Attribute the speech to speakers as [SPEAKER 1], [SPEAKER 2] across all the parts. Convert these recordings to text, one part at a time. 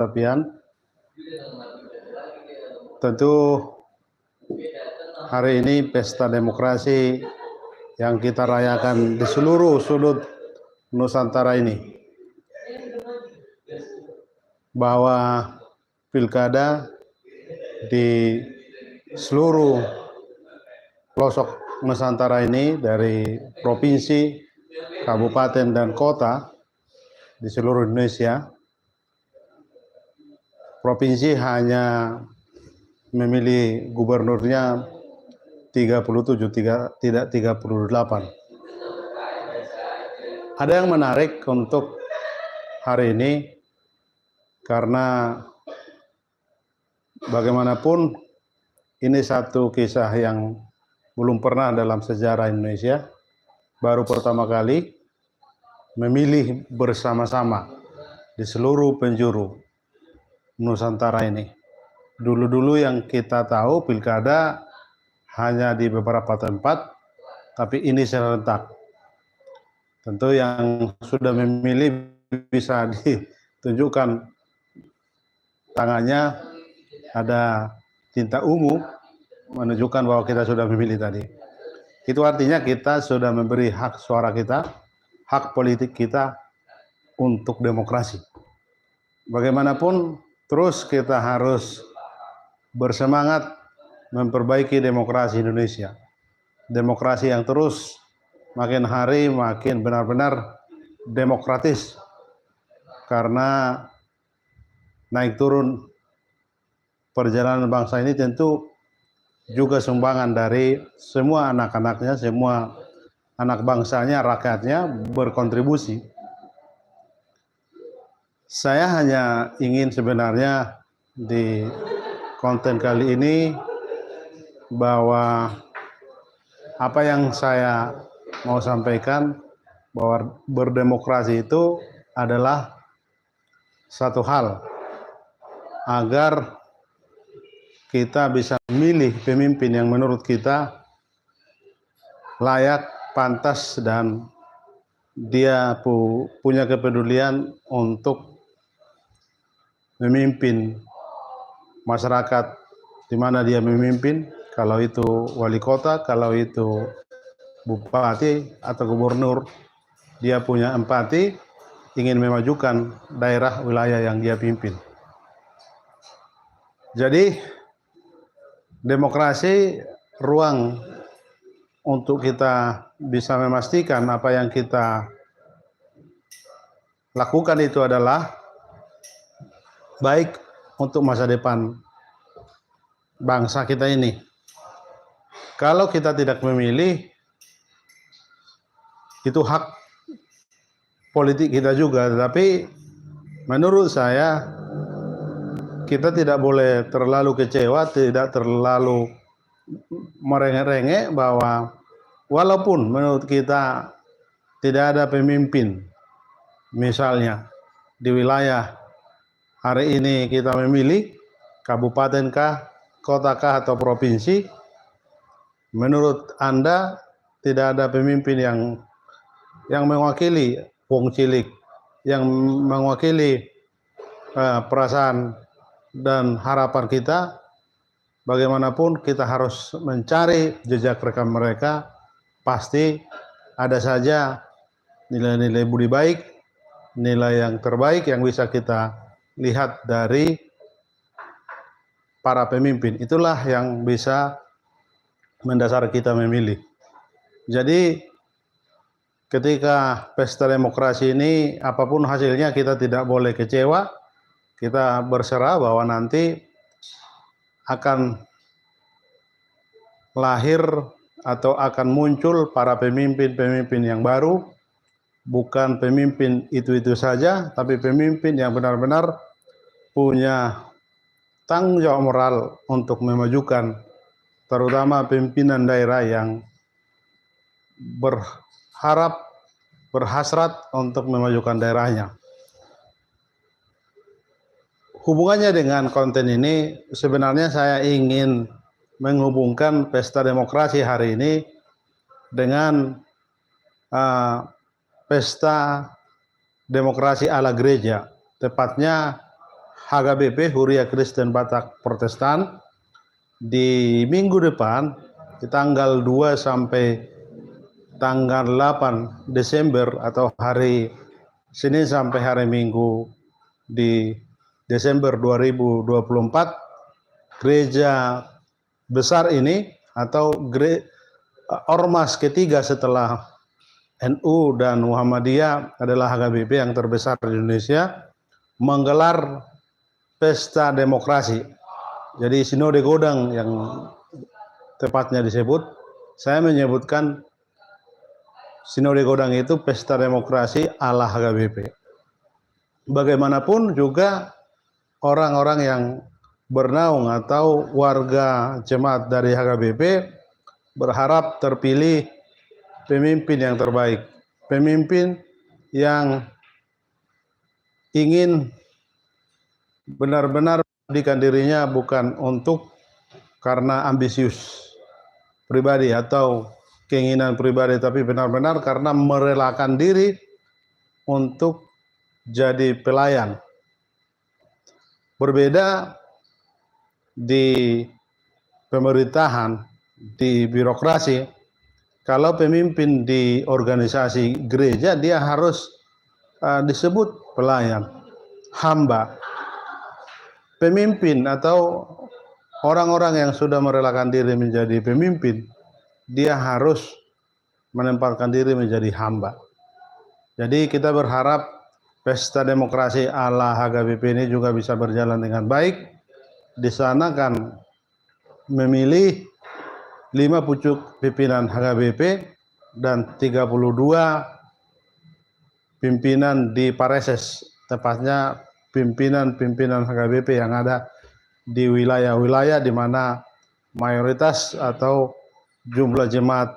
[SPEAKER 1] Tapian, tentu hari ini pesta demokrasi yang kita rayakan di seluruh sudut Nusantara ini, bahwa pilkada di seluruh pelosok Nusantara ini, dari provinsi, kabupaten, dan kota di seluruh Indonesia, provinsi hanya memilih gubernurnya 37, tidak 38. Ada yang menarik untuk hari ini, karena bagaimanapun ini satu kisah yang belum pernah dalam sejarah Indonesia, baru pertama kali memilih bersama-sama di seluruh penjuru Nusantara ini. Dulu-dulu yang kita tahu pilkada hanya di beberapa tempat, tapi ini serentak. Tentu yang sudah memilih bisa ditunjukkan tangannya, ada tinta ungu menunjukkan bahwa kita sudah memilih tadi. Itu artinya kita sudah memberi hak suara kita, hak politik kita untuk demokrasi. Bagaimanapun terus kita harus bersemangat memperbaiki demokrasi Indonesia. Demokrasi yang terus makin hari makin benar-benar demokratis, karena naik turun perjalanan bangsa ini tentu juga sumbangan dari semua anak-anaknya, semua anak bangsanya, rakyatnya berkontribusi. Saya hanya ingin sebenarnya di konten kali ini bahwa apa yang saya mau sampaikan, bahwa berdemokrasi itu adalah satu hal agar kita bisa memilih pemimpin yang menurut kita layak, pantas, dan dia punya kepedulian untuk memimpin masyarakat di mana dia memimpin, kalau itu wali kota, kalau itu bupati atau gubernur, dia punya empati, ingin memajukan daerah wilayah yang dia pimpin. Jadi demokrasi ruang untuk kita bisa memastikan apa yang kita lakukan itu adalah baik untuk masa depan bangsa kita ini. Kalau kita tidak memilih, itu hak politik kita juga, tetapi menurut saya kita tidak boleh terlalu kecewa, tidak terlalu merengek-rengek, bahwa walaupun menurut kita tidak ada pemimpin, misalnya di wilayah hari ini kita memilih kabupaten kah, kota kah, atau provinsi, menurut Anda tidak ada pemimpin yang mewakili wong cilik, yang mewakili perasaan dan harapan kita, bagaimanapun kita harus mencari jejak rekam mereka. Pasti ada saja nilai-nilai budi baik, nilai yang terbaik yang bisa kita lihat dari para pemimpin. Itulah yang bisa mendasari kita memilih. Jadi ketika pesta demokrasi ini, apapun hasilnya kita tidak boleh kecewa. Kita berserah bahwa nanti akan lahir atau akan muncul para pemimpin-pemimpin yang baru. Bukan pemimpin itu-itu saja, tapi pemimpin yang benar-benar punya tanggung jawab moral untuk memajukan, terutama pimpinan daerah yang berharap, berhasrat untuk memajukan daerahnya. Hubungannya dengan konten ini, sebenarnya saya ingin menghubungkan pesta demokrasi hari ini dengan pesta demokrasi ala gereja, tepatnya HKBP, Huria Kristen Batak Protestan, di minggu depan, di tanggal 2 sampai tanggal 8 Desember atau hari Senin sampai hari Minggu di Desember 2024, gereja besar ini atau ormas ketiga setelah NU dan Muhammadiyah adalah HKBP yang terbesar di Indonesia, menggelar pesta demokrasi. Jadi Sinode Godang yang tepatnya disebut, saya menyebutkan Sinode Godang itu pesta demokrasi ala HKBP. Bagaimanapun juga orang-orang yang bernaung atau warga jemaat dari HKBP berharap terpilih pemimpin yang terbaik, pemimpin yang ingin benar-benar menjadikan dirinya bukan untuk karena ambisius pribadi atau keinginan pribadi, tapi benar-benar karena merelakan diri untuk jadi pelayan. Berbeda di pemerintahan, di birokrasi, kalau pemimpin di organisasi gereja dia harus disebut pelayan, hamba. Pemimpin atau orang-orang yang sudah merelakan diri menjadi pemimpin, dia harus menempatkan diri menjadi hamba. Jadi kita berharap pesta demokrasi ala HKBP ini juga bisa berjalan dengan baik. Di sana kan memilih 5 pucuk pimpinan HKBP dan 32 pimpinan di Pareses, tepatnya pimpinan-pimpinan HKBP yang ada di wilayah-wilayah di mana mayoritas atau jumlah jemaat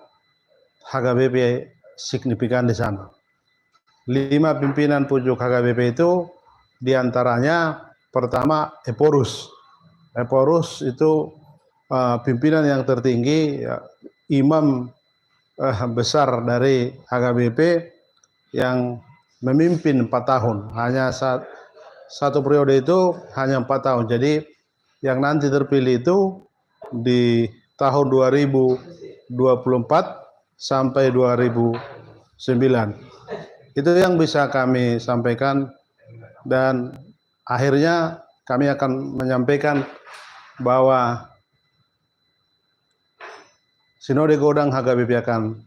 [SPEAKER 1] HKBP signifikan di sana. 5 pimpinan pucuk HKBP itu diantaranya pertama Eporus. Eporus itu pimpinan yang tertinggi, imam besar dari HKBP yang memimpin 4 tahun. Hanya satu periode itu hanya 4 tahun. Jadi yang nanti terpilih itu di tahun 2024 sampai 2009. Itu yang bisa kami sampaikan, dan akhirnya kami akan menyampaikan bahwa Sinode Godang HKBP akan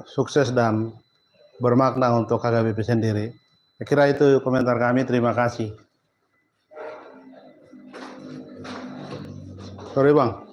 [SPEAKER 1] sukses dan bermakna untuk HKBP sendiri. Saya kira itu komentar kami. Terima kasih. Sorry Bang.